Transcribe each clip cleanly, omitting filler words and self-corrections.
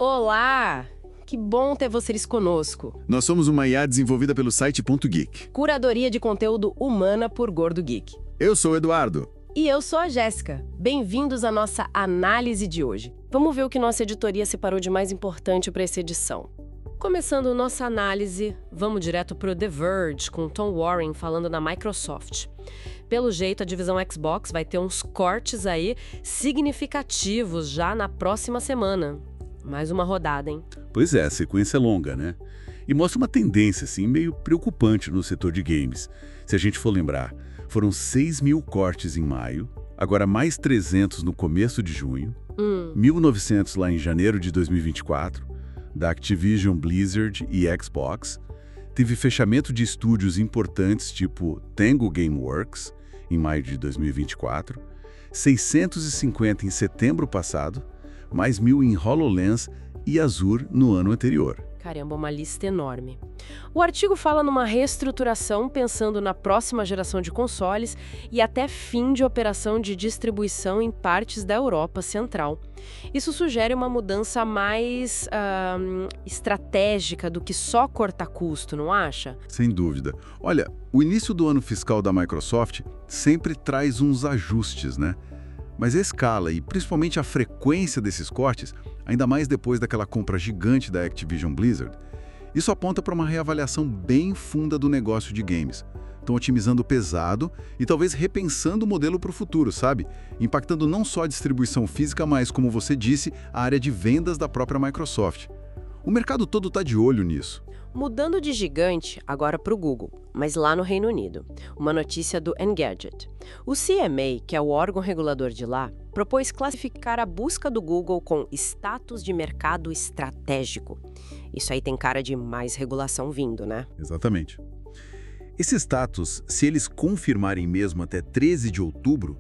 Olá! Que bom ter vocês conosco. Nós somos uma IA desenvolvida pelo site .geek. Curadoria de conteúdo humana por Gordo Geek. Eu sou o Eduardo. E eu sou a Jéssica. Bem-vindos à nossa análise de hoje. Vamos ver o que nossa editoria separou de mais importante para essa edição. Começando nossa análise, vamos direto para o The Verge, com Tom Warren falando na Microsoft. Pelo jeito, a divisão Xbox vai ter uns cortes aí significativos já na próxima semana. Mais uma rodada, hein? Pois é, a sequência é longa, né? E mostra uma tendência, assim, meio preocupante no setor de games. Se a gente for lembrar, foram 6.000 cortes em maio, agora mais 300 no começo de junho, 1.900 lá em janeiro de 2024, da Activision, Blizzard e Xbox. Teve fechamento de estúdios importantes tipo Tango Gameworks, em maio de 2024, 650 em setembro passado, mais 1.000 em HoloLens e Azure no ano anterior. Caramba, uma lista enorme. O artigo fala numa reestruturação pensando na próxima geração de consoles e até fim de operação de distribuição em partes da Europa Central. Isso sugere uma mudança mais estratégica do que só cortar custo, não acha? Sem dúvida. Olha, o início do ano fiscal da Microsoft sempre traz uns ajustes, né? Mas a escala e principalmente a frequência desses cortes, ainda mais depois daquela compra gigante da Activision Blizzard, isso aponta para uma reavaliação bem funda do negócio de games. Estão otimizando pesado e talvez repensando o modelo para o futuro, sabe? Impactando não só a distribuição física, mas, como você disse, a área de vendas da própria Microsoft. O mercado todo está de olho nisso. Mudando de gigante, agora para o Google, mas lá no Reino Unido. Uma notícia do Engadget. O CMA, que é o órgão regulador de lá, propôs classificar a busca do Google com status de mercado estratégico. Isso aí tem cara de mais regulação vindo, né? Exatamente. Esse status, se eles confirmarem mesmo até 13 de outubro,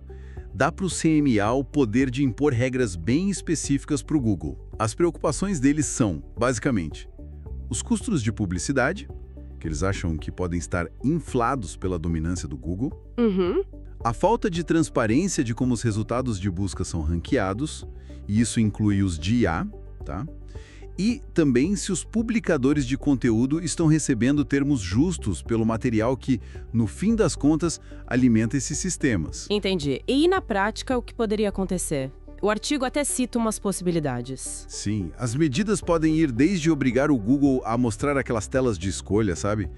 dá para o CMA o poder de impor regras bem específicas para o Google. As preocupações deles são, basicamente, os custos de publicidade, que eles acham que podem estar inflados pela dominância do Google, a falta de transparência de como os resultados de busca são ranqueados, e isso inclui os de IA, tá? E também se os publicadores de conteúdo estão recebendo termos justos pelo material que, no fim das contas, alimenta esses sistemas. Entendi. E na prática, o que poderia acontecer? O artigo até cita umas possibilidades. Sim, as medidas podem ir desde obrigar o Google a mostrar aquelas telas de escolha, sabe?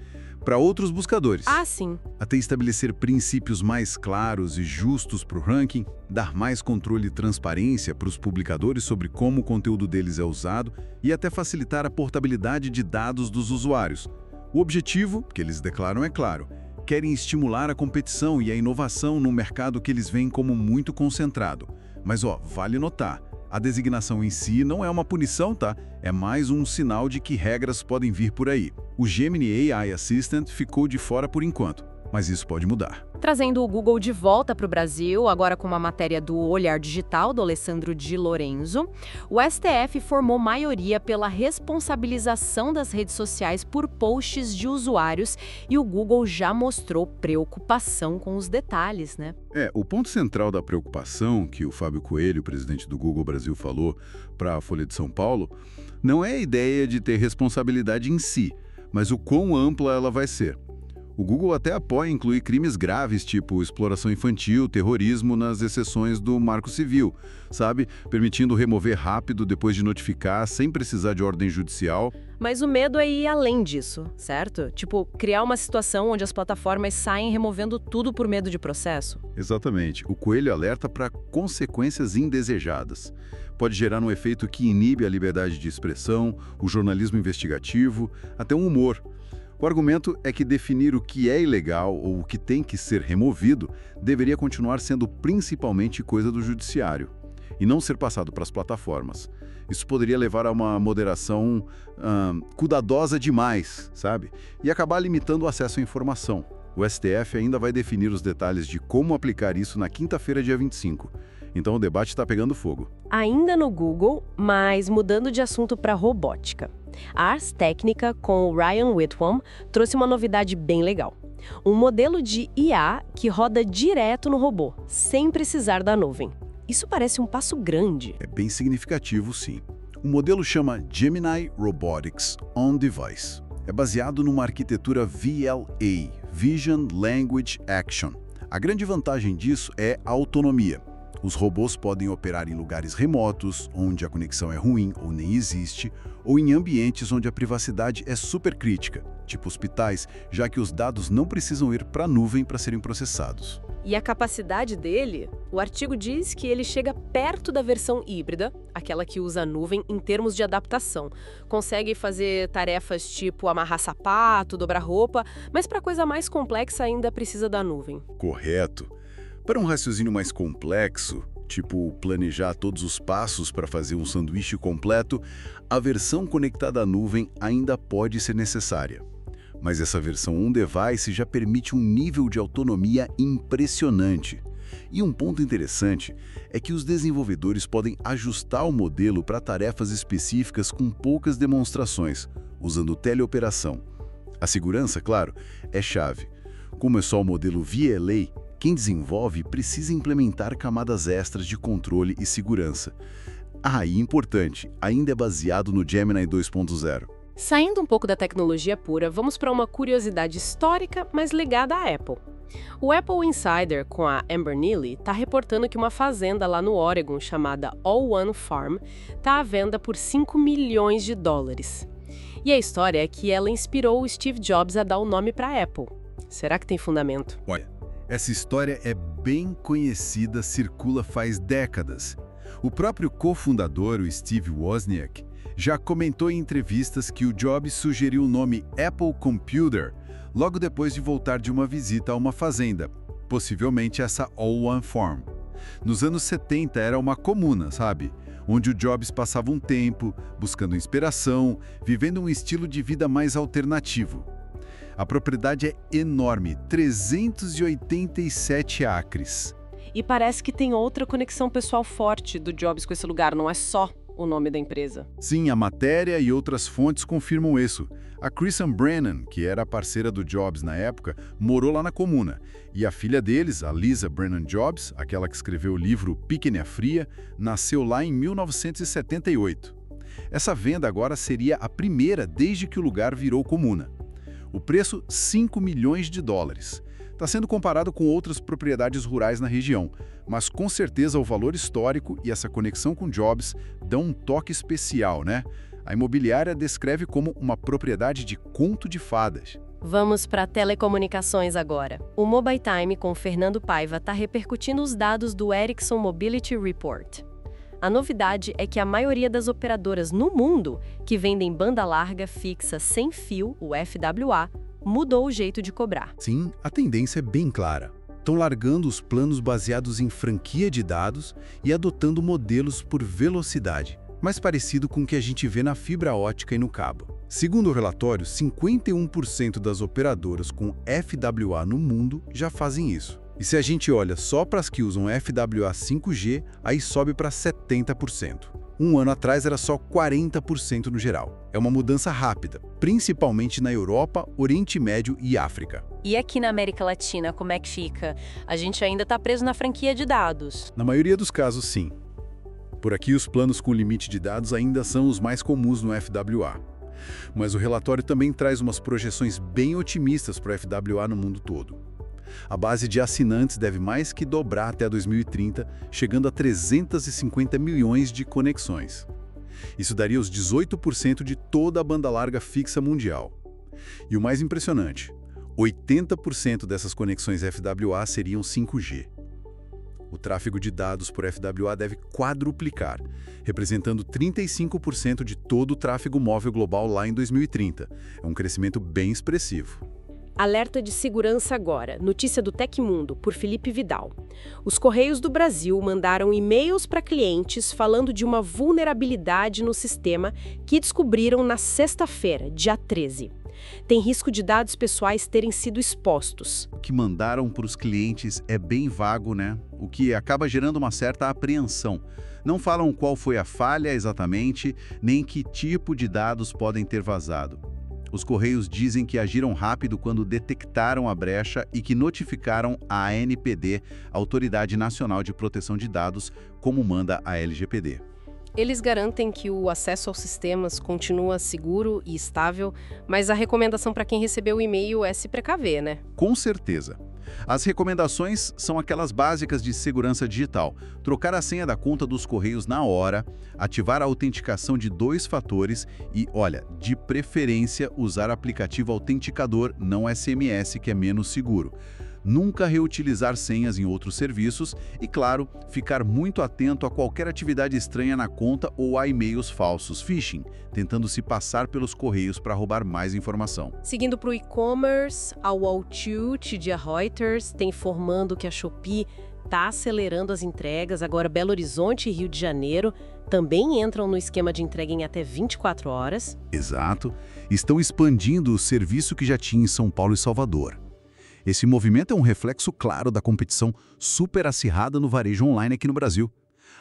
Para outros buscadores. Ah, sim. Até estabelecer princípios mais claros e justos para o ranking, dar mais controle e transparência para os publicadores sobre como o conteúdo deles é usado e até facilitar a portabilidade de dados dos usuários. O objetivo, que eles declaram é claro, querem estimular a competição e a inovação num mercado que eles veem como muito concentrado. Mas, vale notar, a designação em si não é uma punição, tá? É mais um sinal de que regras podem vir por aí. O Gemini AI Assistant ficou de fora por enquanto, mas isso pode mudar. Trazendo o Google de volta para o Brasil, agora com uma matéria do Olhar Digital, do Alessandro Di Lorenzo, o STF formou maioria pela responsabilização das redes sociais por posts de usuários e o Google já mostrou preocupação com os detalhes, né? O ponto central da preocupação que o Fábio Coelho, presidente do Google Brasil, falou para a Folha de São Paulo, não é a ideia de ter responsabilidade em si, mas o quão ampla ela vai ser. O Google até apoia incluir crimes graves, tipo exploração infantil, terrorismo, nas exceções do Marco Civil, sabe? Permitindo remover rápido depois de notificar, sem precisar de ordem judicial. Mas o medo é ir além disso, certo? Tipo, criar uma situação onde as plataformas saem removendo tudo por medo de processo. Exatamente. O Coelho alerta para consequências indesejadas. Pode gerar um efeito que inibe a liberdade de expressão, o jornalismo investigativo, até um humor. O argumento é que definir o que é ilegal ou o que tem que ser removido deveria continuar sendo principalmente coisa do judiciário e não ser passado para as plataformas. Isso poderia levar a uma moderação cuidadosa demais, sabe? E acabar limitando o acesso à informação. O STF ainda vai definir os detalhes de como aplicar isso na quinta-feira, dia 25. Então o debate está pegando fogo. Ainda no Google, mas mudando de assunto para robótica. A Ars Technica, com o Ryan Whitwam, trouxe uma novidade bem legal. Um modelo de IA que roda direto no robô, sem precisar da nuvem. Isso parece um passo grande. É bem significativo, sim. O modelo chama Gemini Robotics On-Device. É baseado numa arquitetura VLA, Vision Language Action. A grande vantagem disso é a autonomia. Os robôs podem operar em lugares remotos, onde a conexão é ruim ou nem existe, ou em ambientes onde a privacidade é super crítica, tipo hospitais, já que os dados não precisam ir para a nuvem para serem processados. E a capacidade dele? O artigo diz que ele chega perto da versão híbrida, aquela que usa a nuvem em termos de adaptação. Consegue fazer tarefas tipo amarrar sapato, dobrar roupa, mas para coisa mais complexa ainda precisa da nuvem. Correto. Para um raciocínio mais complexo, tipo planejar todos os passos para fazer um sanduíche completo, a versão conectada à nuvem ainda pode ser necessária. Mas essa versão on-device já permite um nível de autonomia impressionante. E um ponto interessante é que os desenvolvedores podem ajustar o modelo para tarefas específicas com poucas demonstrações, usando teleoperação. A segurança, claro, é chave. Como é só o modelo VLA, quem desenvolve precisa implementar camadas extras de controle e segurança. E importante, ainda é baseado no Gemini 2.0. Saindo um pouco da tecnologia pura, vamos para uma curiosidade histórica, mas ligada à Apple. O Apple Insider, com a Amber Neely, está reportando que uma fazenda lá no Oregon, chamada All One Farm, está à venda por $5 milhões. E a história é que ela inspirou o Steve Jobs a dar o nome para a Apple. Será que tem fundamento? Olha, essa história é bem conhecida, circula faz décadas. O próprio cofundador, o Steve Wozniak, já comentou em entrevistas que o Jobs sugeriu o nome Apple Computer logo depois de voltar de uma visita a uma fazenda, possivelmente essa All One Farm. Nos anos 70 era uma comuna, sabe? Onde o Jobs passava um tempo buscando inspiração, vivendo um estilo de vida mais alternativo. A propriedade é enorme, 387 acres. E parece que tem outra conexão pessoal forte do Jobs com esse lugar, não é só o nome da empresa. Sim, a matéria e outras fontes confirmam isso. A Kristen Brennan, que era a parceira do Jobs na época, morou lá na comuna. E a filha deles, a Lisa Brennan Jobs, aquela que escreveu o livro Pequena Fria, nasceu lá em 1978. Essa venda agora seria a primeira desde que o lugar virou comuna. O preço, $5 milhões. Está sendo comparado com outras propriedades rurais na região, mas com certeza o valor histórico e essa conexão com Jobs dão um toque especial, né? A imobiliária descreve como uma propriedade de conto de fadas. Vamos para telecomunicações agora. O Mobile Time com Fernando Paiva está repercutindo os dados do Ericsson Mobility Report. A novidade é que a maioria das operadoras no mundo que vendem banda larga fixa sem fio, o FWA, mudou o jeito de cobrar. Sim, a tendência é bem clara. Estão largando os planos baseados em franquia de dados e adotando modelos por velocidade, mais parecido com o que a gente vê na fibra ótica e no cabo. Segundo o relatório, 51% das operadoras com FWA no mundo já fazem isso. E se a gente olha só para as que usam FWA 5G, aí sobe para 70%. Um ano atrás era só 40% no geral. É uma mudança rápida, principalmente na Europa, Oriente Médio e África. E aqui na América Latina, como é que fica? A gente ainda está preso na franquia de dados. Na maioria dos casos, sim. Por aqui, os planos com limite de dados ainda são os mais comuns no FWA. Mas o relatório também traz umas projeções bem otimistas para o FWA no mundo todo. A base de assinantes deve mais que dobrar até 2030, chegando a 350 milhões de conexões. Isso daria os 18% de toda a banda larga fixa mundial. E o mais impressionante, 80% dessas conexões FWA seriam 5G. O tráfego de dados por FWA deve quadruplicar, representando 35% de todo o tráfego móvel global lá em 2030. É um crescimento bem expressivo. Alerta de segurança agora. Notícia do Tecmundo, por Felipe Vidal. Os Correios do Brasil mandaram e-mails para clientes falando de uma vulnerabilidade no sistema que descobriram na sexta-feira, dia 13. Tem risco de dados pessoais terem sido expostos. O que mandaram para os clientes é bem vago, né? O que acaba gerando uma certa apreensão. Não falam qual foi a falha exatamente, nem que tipo de dados podem ter vazado. Os Correios dizem que agiram rápido quando detectaram a brecha e que notificaram a ANPD, Autoridade Nacional de Proteção de Dados, como manda a LGPD. Eles garantem que o acesso aos sistemas continua seguro e estável, mas a recomendação para quem recebeu o e-mail é se precaver, né? Com certeza. As recomendações são aquelas básicas de segurança digital. Trocar a senha da conta dos Correios na hora, ativar a autenticação de 2 fatores e, olha, de preferência usar aplicativo autenticador, não SMS, que é menos seguro. Nunca reutilizar senhas em outros serviços e, claro, ficar muito atento a qualquer atividade estranha na conta ou a e-mails falsos, phishing, tentando se passar pelos Correios para roubar mais informação. Seguindo para o e-commerce, a Wall2 de Reuters tem informando que a Shopee está acelerando as entregas. Agora, Belo Horizonte e Rio de Janeiro também entram no esquema de entrega em até 24 horas. Exato. Estão expandindo o serviço que já tinha em São Paulo e Salvador. Esse movimento é um reflexo claro da competição super acirrada no varejo online aqui no Brasil.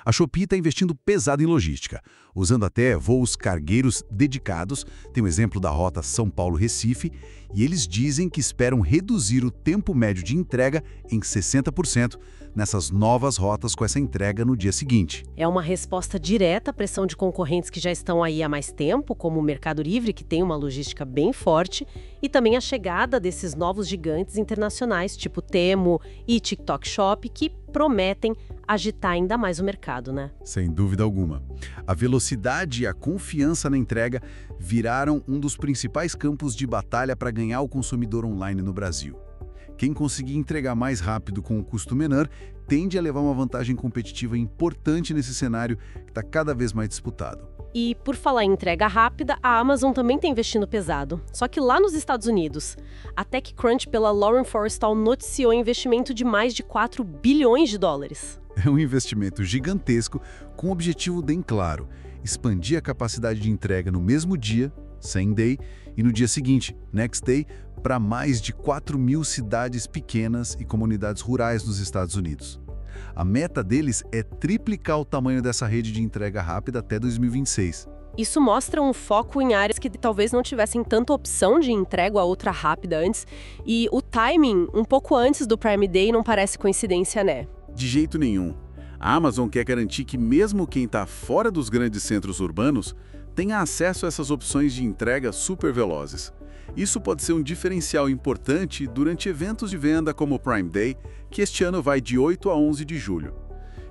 A Shopee está investindo pesado em logística, usando até voos cargueiros dedicados. Tem o exemplo da rota São Paulo-Recife, e eles dizem que esperam reduzir o tempo médio de entrega em 60% nessas novas rotas com essa entrega no dia seguinte. É uma resposta direta à pressão de concorrentes que já estão aí há mais tempo, como o Mercado Livre, que tem uma logística bem forte, e também a chegada desses novos gigantes internacionais, tipo Temu e TikTok Shop, que prometem agitar ainda mais o mercado, né? Sem dúvida alguma. A velocidade e a confiança na entrega viraram um dos principais campos de batalha para ganhar o consumidor online no Brasil. Quem conseguir entregar mais rápido com um custo menor tende a levar uma vantagem competitiva importante nesse cenário que está cada vez mais disputado. E por falar em entrega rápida, a Amazon também está investindo pesado. Só que lá nos Estados Unidos, a TechCrunch pela Lauren Forrestal noticiou investimento de mais de 4 bilhões de dólares. É um investimento gigantesco com um objetivo bem claro: expandir a capacidade de entrega no mesmo dia, same day, e no dia seguinte, next day, para mais de 4.000 cidades pequenas e comunidades rurais nos Estados Unidos. A meta deles é triplicar o tamanho dessa rede de entrega rápida até 2026. Isso mostra um foco em áreas que talvez não tivessem tanta opção de entrega a outra rápida antes, e o timing, um pouco antes do Prime Day, não parece coincidência, né? De jeito nenhum. A Amazon quer garantir que mesmo quem está fora dos grandes centros urbanos tenha acesso a essas opções de entrega super velozes. Isso pode ser um diferencial importante durante eventos de venda como o Prime Day, que este ano vai de 8 a 11 de julho.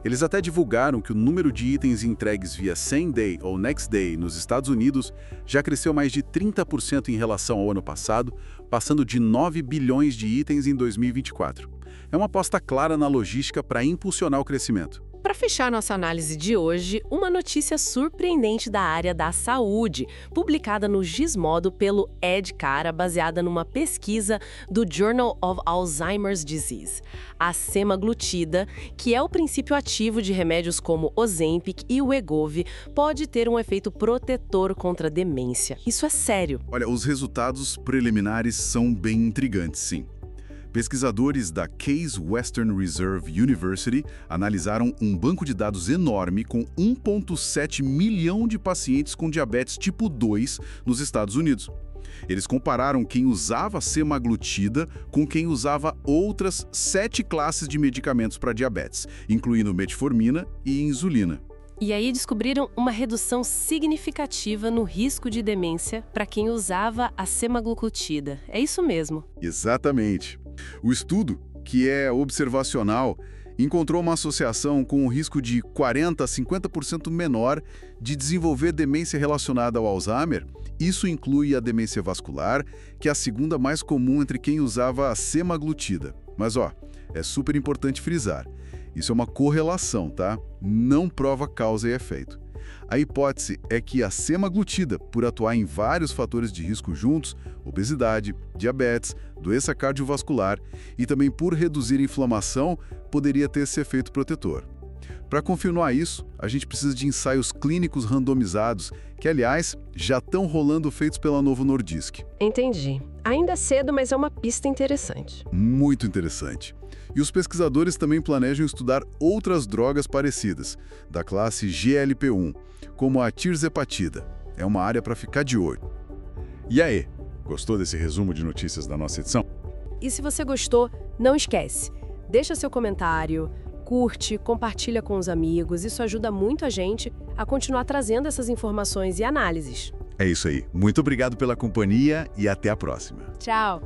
Eles até divulgaram que o número de itens entregues via Same Day ou Next Day nos Estados Unidos já cresceu mais de 30% em relação ao ano passado, passando de 9 bilhões de itens em 2024. É uma aposta clara na logística para impulsionar o crescimento. Para fechar nossa análise de hoje, uma notícia surpreendente da área da saúde, publicada no Gizmodo pelo Ed Cara, baseada numa pesquisa do Journal of Alzheimer's Disease. A semaglutida, que é o princípio ativo de remédios como Ozempic e o Wegovy, pode ter um efeito protetor contra a demência. Isso é sério. Olha, os resultados preliminares são bem intrigantes, sim. Pesquisadores da Case Western Reserve University analisaram um banco de dados enorme com 1,7 milhão de pacientes com diabetes tipo 2 nos Estados Unidos. Eles compararam quem usava semaglutida com quem usava outras 7 classes de medicamentos para diabetes, incluindo metformina e insulina. E aí descobriram uma redução significativa no risco de demência para quem usava a semaglutida. É isso mesmo. Exatamente. O estudo, que é observacional, encontrou uma associação com um risco de 40% a 50% menor de desenvolver demência relacionada ao Alzheimer. Isso inclui a demência vascular, que é a segunda mais comum entre quem usava a semaglutida. Mas é super importante frisar. Isso é uma correlação, tá? Não prova causa e efeito. A hipótese é que a semaglutida, por atuar em vários fatores de risco juntos, obesidade, diabetes, doença cardiovascular e também por reduzir a inflamação, poderia ter esse efeito protetor. Para confirmar isso, a gente precisa de ensaios clínicos randomizados, que, aliás, já estão rolando feitos pela Novo Nordisk. Entendi. Ainda é cedo, mas é uma pista interessante. Muito interessante. E os pesquisadores também planejam estudar outras drogas parecidas, da classe GLP-1, como a tirzepatida. É uma área para ficar de olho. E aí, gostou desse resumo de notícias da nossa edição? E se você gostou, não esquece, deixa seu comentário, curte, compartilha com os amigos. Isso ajuda muito a gente a continuar trazendo essas informações e análises. É isso aí. Muito obrigado pela companhia e até a próxima. Tchau!